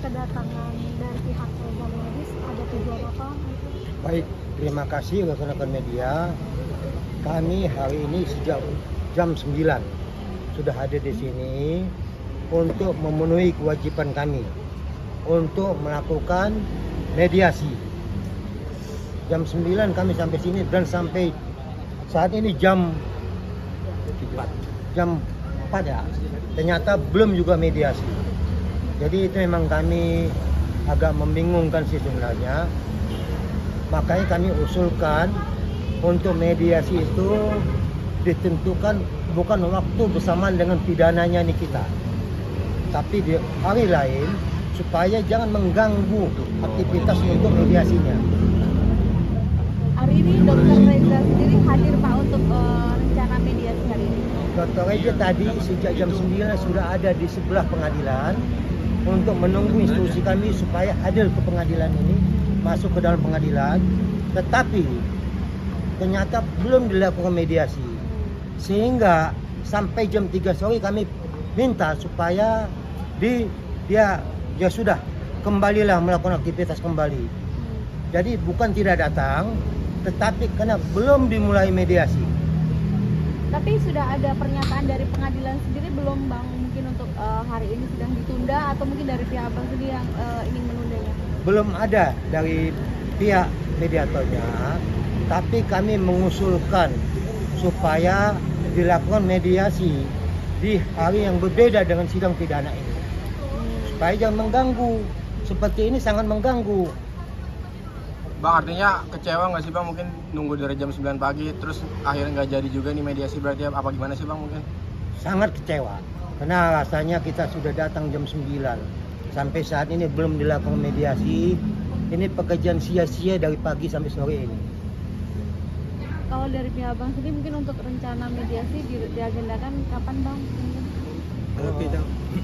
kedatangan dari pihak Reza Gladys ada tujuan apa? Baik, terima kasih rekan-rekan media. Kami hari ini sejak jam 9 sudah hadir di sini untuk memenuhi kewajiban kami untuk melakukan mediasi. Jam 9 kami sampai sini dan sampai saat ini jam 4 ya. Ternyata belum juga mediasi. Jadi itu memang kami agak membingungkan sih sebenarnya. Makanya kami usulkan untuk mediasi itu ditentukan bukan waktu bersamaan dengan pidananya Nikita, tapi di hari lain supaya jangan mengganggu aktivitas untuk mediasinya. Hari ini Dr. Reza sendiri hadir Pak untuk rencana mediasi hari ini. Dr. Reza tadi sejak jam 9 sudah ada di sebelah pengadilan untuk menunggu instruksi kami supaya hadir ke pengadilan ini, masuk ke dalam pengadilan, tetapi ternyata belum dilakukan mediasi. Sehingga sampai jam 3 sore kami minta supaya dia sudah kembalilah melakukan aktivitas kembali. Jadi bukan tidak datang, tetapi karena belum dimulai mediasi. Tapi sudah ada pernyataan dari pengadilan sendiri belum Bang, mungkin untuk hari ini sedang ditunda atau mungkin dari pihak Abang sendiri yang ingin menundanya? Belum ada dari pihak mediatornya, tapi kami mengusulkan supaya dilakukan mediasi di hari yang berbeda dengan sidang pidana ini. Supaya jangan mengganggu, seperti ini sangat mengganggu. Bang, artinya kecewa nggak sih Bang, mungkin nunggu dari jam 9 pagi terus akhirnya nggak jadi juga nih mediasi, berarti apa gimana sih Bang mungkin? Sangat kecewa, karena rasanya kita sudah datang jam 9 sampai saat ini belum dilakukan mediasi. Ini pekerjaan sia-sia dari pagi sampai sore ini. Kalau dari pihak Abang sendiri mungkin untuk rencana mediasi diagendakan kapan Bang?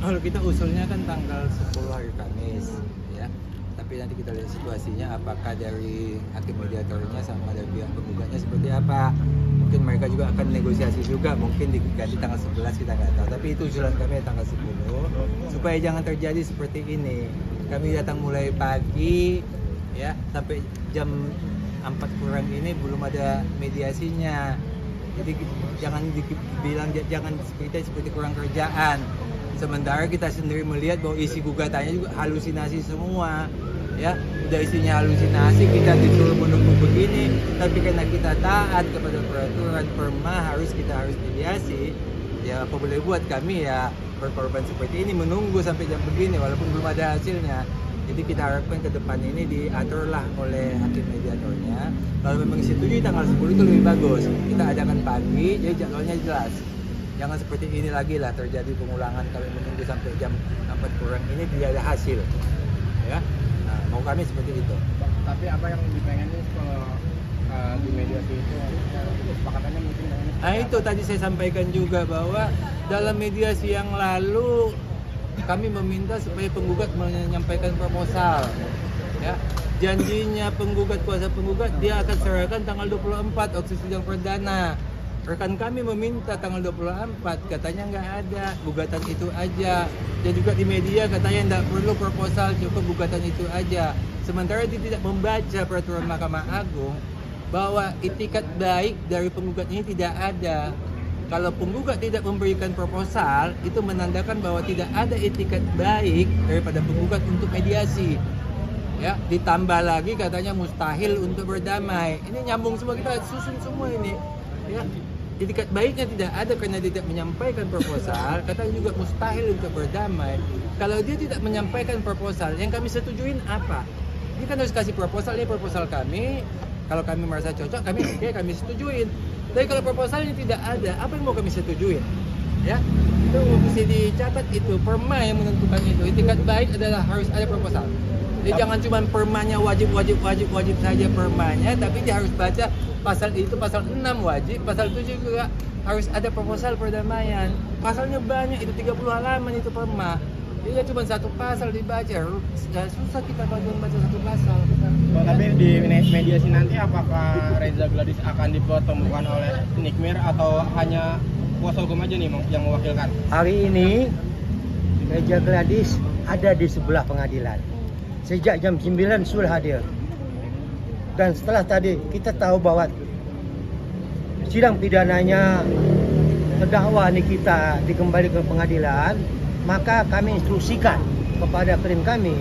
Kalau kita usulnya kan tanggal 10 hari Kamis ya. Tapi nanti kita lihat situasinya apakah dari hakim mediatornya sama dari pihak penggugatnya seperti apa. Mungkin mereka juga akan negosiasi juga, mungkin diganti tanggal 11 kita nggak tahu. Tapi itu usulan kami tanggal 10 supaya jangan terjadi seperti ini. Kami datang mulai pagi ya sampai jam 4 kurang ini belum ada mediasinya. Jadi jangan dibilang jangan seperti kurang kerjaan. Sementara kita sendiri melihat bahwa isi gugatannya juga halusinasi semua. Ya, udah isinya halusinasi, kita disuruh menunggu begini, tapi karena kita taat kepada peraturan perma harus mediasi. Ya apa boleh buat, kami ya berkorban seperti ini menunggu sampai jam begini walaupun belum ada hasilnya. Jadi kita harapkan ke depan ini diaturlah oleh hakim mediatornya. Kalau memang disetujui tanggal 10 itu lebih bagus. Kita adakan pagi, jadi jadwalnya jelas. Jangan seperti ini lagi lah terjadi pengulangan kami menunggu sampai jam 4 kurang ini tidak ada hasil. Ya, nah, mau kami seperti itu. Tapi apa yang dipengenin kalau di mediasi itu kesepakatannya mungkin? Nah itu tadi saya sampaikan juga bahwa dalam mediasi yang lalu kami meminta supaya penggugat menyampaikan proposal. Ya, janjinya penggugat, kuasa penggugat dia akan serahkan tanggal 24 waktu sidang perdana. Rekan kami meminta tanggal 24, katanya nggak ada, gugatan itu aja. Dan juga di media katanya nggak perlu proposal, cukup gugatan itu aja. Sementara dia tidak membaca peraturan Mahkamah Agung bahwa itikat baik dari penggugat ini tidak ada. Kalau penggugat tidak memberikan proposal, itu menandakan bahwa tidak ada itikat baik daripada penggugat untuk mediasi. Ya, ditambah lagi katanya mustahil untuk berdamai. Ini nyambung semua, kita susun semua ini. Ya, itikat baiknya tidak ada karena dia tidak menyampaikan proposal. Katanya juga mustahil untuk berdamai. Kalau dia tidak menyampaikan proposal, yang kami setujuin apa? Dia kan harus kasih proposal, ini proposal kami. Kalau kami merasa cocok, kami setujuin. Tapi kalau proposalnya tidak ada, apa yang mau kami setujuin? Ya, itu mesti dicatat itu. Perma yang menentukan itu. Itikat baik adalah harus ada proposal. Jadi jangan cuma permanya wajib saja permanya, tapi dia harus baca pasal itu, pasal 6 wajib, pasal 7 juga harus ada proposal perdamaian. Pasalnya banyak, itu 30 halaman itu perma. Dia cuma satu pasal dibaca, susah kita baca satu pasal. Tapi di mediasi nanti apakah Reza Gladys akan dipertemukan oleh Nikmir atau hanya kuasa hukum aja nih yang mewakilkan? Hari ini Reza Gladys ada di sebelah pengadilan. Sejak jam 9 sudah hadir. Dan setelah tadi kita tahu bahwa sidang pidananya terdakwa Nikita dikembalikan ke pengadilan, maka kami instruksikan kepada klien kami,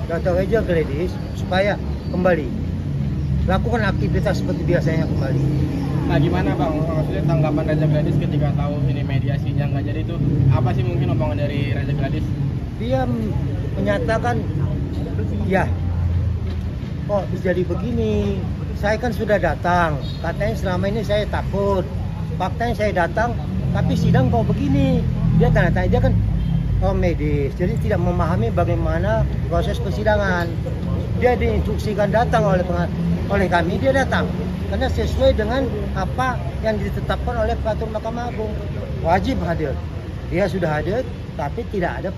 Dr. Reza Gladys, supaya kembali lakukan aktivitas seperti biasanya kembali. Nah gimana Bang, maksudnya tanggapan Reza Gladys ketika tahu ini mediasinya nggak jadi itu, apa sih mungkin omongan dari Reza Gladys? Dia menyatakan, ya kok bisa jadi begini, saya kan sudah datang, katanya selama ini saya takut, faktanya saya datang, tapi sidang kok begini. Dia tanya-tanya, dia kan medis, jadi tidak memahami bagaimana proses persidangan. Dia diinstruksikan datang oleh kami, dia datang karena sesuai dengan apa yang ditetapkan oleh peraturan Mahkamah Agung, wajib hadir. Dia sudah hadir, tapi tidak ada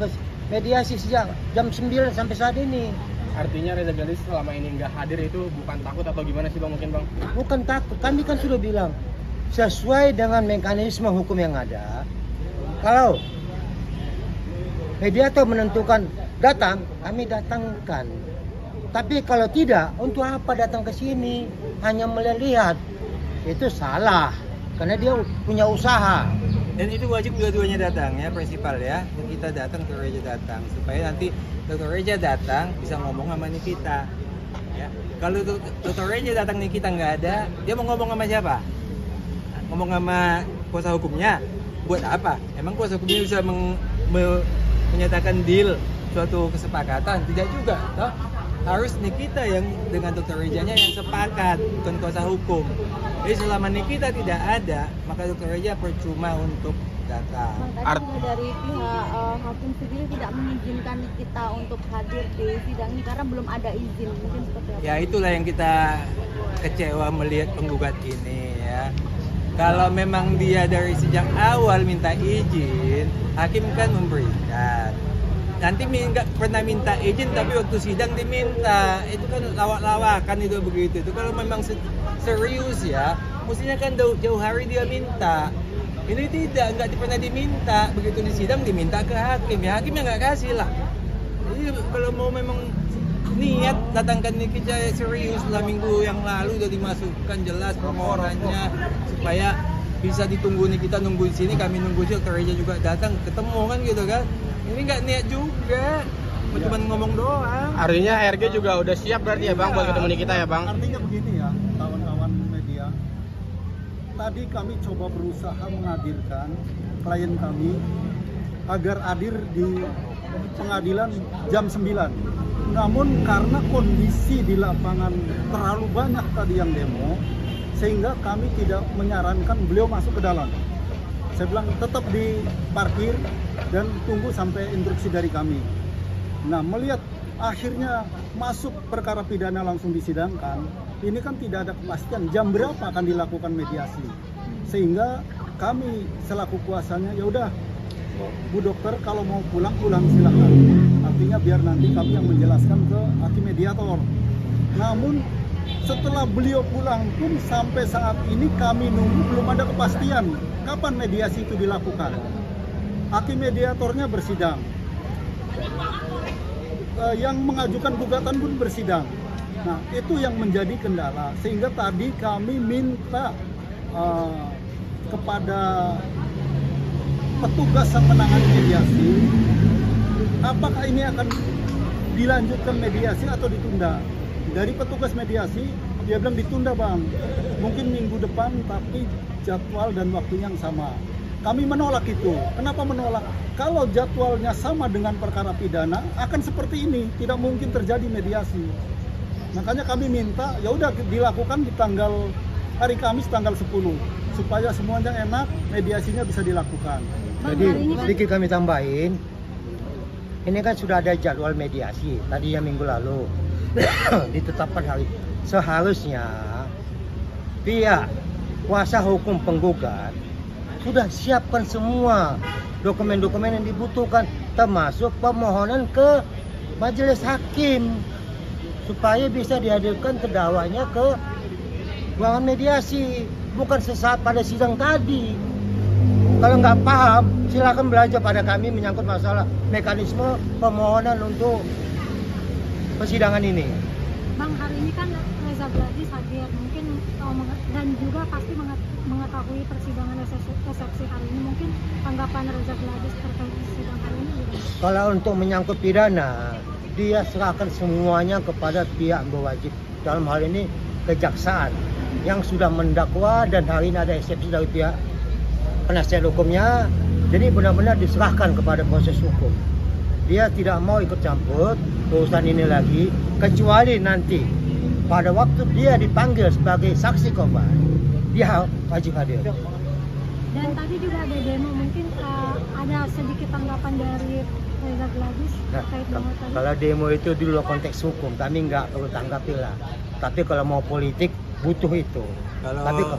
mediasi sejak jam 9 sampai saat ini. Artinya Reza Gladys selama ini nggak hadir itu bukan takut atau gimana sih Bang, mungkin Bang? Bukan takut, kami kan sudah bilang sesuai dengan mekanisme hukum yang ada. Kalau mediator menentukan datang, kami datangkan. Tapi kalau tidak, untuk apa datang ke sini? Hanya melihat, itu salah. Karena dia punya usaha. Dan itu wajib dua-duanya datang ya, prinsipal ya. Kita datang, Dr. Reza datang, supaya nanti Dr. Reza datang bisa ngomong sama Nikita. Ya. Kalau Dr. Reza datang Nikita nggak ada, dia mau ngomong sama siapa? Ngomong sama kuasa hukumnya. Buat apa? Emang kuasa hukumnya bisa menyatakan deal suatu kesepakatan? Tidak juga, toh? Harus Nikita yang dengan Dr. Reza-nya yang sepakat, bukan kuasa hukum. Jadi selama Nikita tidak ada, maka Dr. Reza percuma untuk datang. Makanya dari pihak hakim sendiri tidak mengizinkan Nikita untuk hadir di sidang ini karena belum ada izin, mungkin seperti apa? Ya itulah yang kita kecewa melihat penggugat ini ya. Kalau memang dia dari sejak awal minta izin, hakim kan memberikan. Nanti nggak pernah minta izin tapi waktu sidang diminta, itu kan lawak-lawakan itu begitu. Itu kalau memang serius ya, mestinya kan jauh hari dia minta. Ini tidak, nggak pernah diminta. Begitu di sidang diminta ke hakim, ya hakimnya nggak kasih lah. Jadi kalau mau memang niat datangkan Nikita serius lah, minggu yang lalu udah dimasukkan jelas permohonannya supaya bisa ditunggu Nikita nunggu di sini, kami nunggu Dr. Reza juga datang ketemu kan gitu kan. Ini nggak niat juga, cuma ngomong doang. Artinya RG juga udah siap berarti ya Bang buat ketemu Nikita ya Bang? Artinya begini ya, kawan-kawan media. Tadi kami coba berusaha menghadirkan klien kami agar hadir di pengadilan jam 9. Namun karena kondisi di lapangan terlalu banyak tadi yang demo, sehingga kami tidak menyarankan beliau masuk ke dalam. Saya bilang tetap diparkir dan tunggu sampai instruksi dari kami. Nah, melihat akhirnya masuk perkara pidana langsung disidangkan, ini kan tidak ada kepastian jam berapa akan dilakukan mediasi. Sehingga kami selaku kuasanya, ya udah Bu Dokter kalau mau pulang silahkan. Artinya biar nanti kami yang menjelaskan ke hakim mediator. Namun setelah beliau pulang pun sampai saat ini kami nunggu belum ada kepastian kapan mediasi itu dilakukan. Hakim mediatornya bersidang, yang mengajukan gugatan pun bersidang. Nah itu yang menjadi kendala, sehingga tadi kami minta kepada petugas yang menangani mediasi, apakah ini akan dilanjutkan mediasi atau ditunda. Dari petugas mediasi dia bilang ditunda Bang, mungkin minggu depan tapi jadwal dan waktunya yang sama. Kami menolak itu. Kenapa menolak? Kalau jadwalnya sama dengan perkara pidana akan seperti ini, tidak mungkin terjadi mediasi. Makanya kami minta ya udah dilakukan di hari Kamis tanggal 10 supaya semuanya enak, mediasinya bisa dilakukan. Jadi sedikit kami tambahin, ini kan sudah ada jadwal mediasi tadinya minggu lalu ditetapkan hari. Seharusnya pihak kuasa hukum penggugat sudah siapkan semua dokumen-dokumen yang dibutuhkan, termasuk permohonan ke majelis hakim supaya bisa dihadirkan terdakwanya ke ruangan mediasi, bukan sesaat pada sidang tadi. Kalau nggak paham, silakan belajar pada kami menyangkut masalah mekanisme permohonan untuk persidangan ini. Bang, hari ini kan Reza Gladys hadir, mungkin dan juga pasti mengetahui persidangan eksepsi hari ini. Mungkin tanggapan Reza Gladys terkait sidang hari ini gimana? Kalau untuk menyangkut pidana, dia serahkan semuanya kepada pihak berwajib. Dalam hal ini kejaksaan yang sudah mendakwa dan hari ini ada eksepsi dari pihak penasihat hukumnya. Jadi benar-benar diserahkan kepada proses hukum. Dia tidak mau ikut campur urusan ini lagi, kecuali nanti pada waktu dia dipanggil sebagai saksi korban, dia wajib hadir. Dan tadi juga ada demo, mungkin ada sedikit tanggapan dari Reza Gladys terkait demo tadi. Kalau demo itu di luar konteks hukum, kami nggak perlu tanggapi lah. Tapi kalau mau politik, butuh itu. Kalau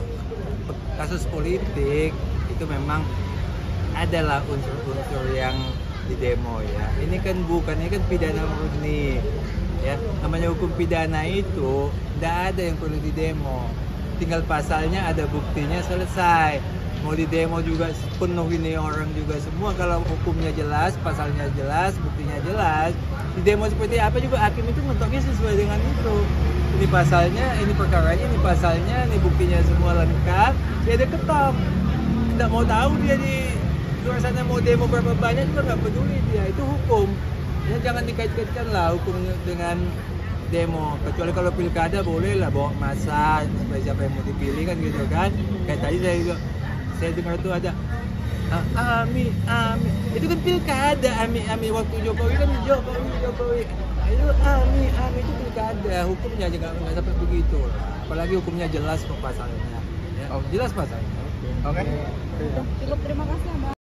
kasus politik itu memang adalah unsur-unsur yang di demo ya. Ini kan pidana murni ya. Namanya hukum pidana itu tidak ada yang perlu di demo. Tinggal pasalnya, ada buktinya, selesai. Mau di demo juga penuh ini orang juga semua. Kalau hukumnya jelas, pasalnya jelas, buktinya jelas. Di demo seperti apa juga hakim itu mentoknya sesuai dengan itu. Ini pasalnya, ini perkaranya, ini pasalnya, ini buktinya semua lengkap. Dia ada ketok. Tidak mau tahu dia di luar sana mau demo berapa banyak juga nggak peduli dia, itu hukum ya. Jangan dikait-kaitkan lah hukum dengan demo, kecuali kalau pilkada boleh lah bawa massa supaya siapa yang mau dipilih kan gitu kan. Kayak tadi saya dengar tuh ada Ami itu kan pilkada, Ami waktu Jokowi kan Jokowi itu Ami itu pilkada, hukumnya aja nggak sampai begitu, apalagi hukumnya jelas kok pasalnya ya. Jelas pasalnya. Oke. Cukup, terima kasih Abang.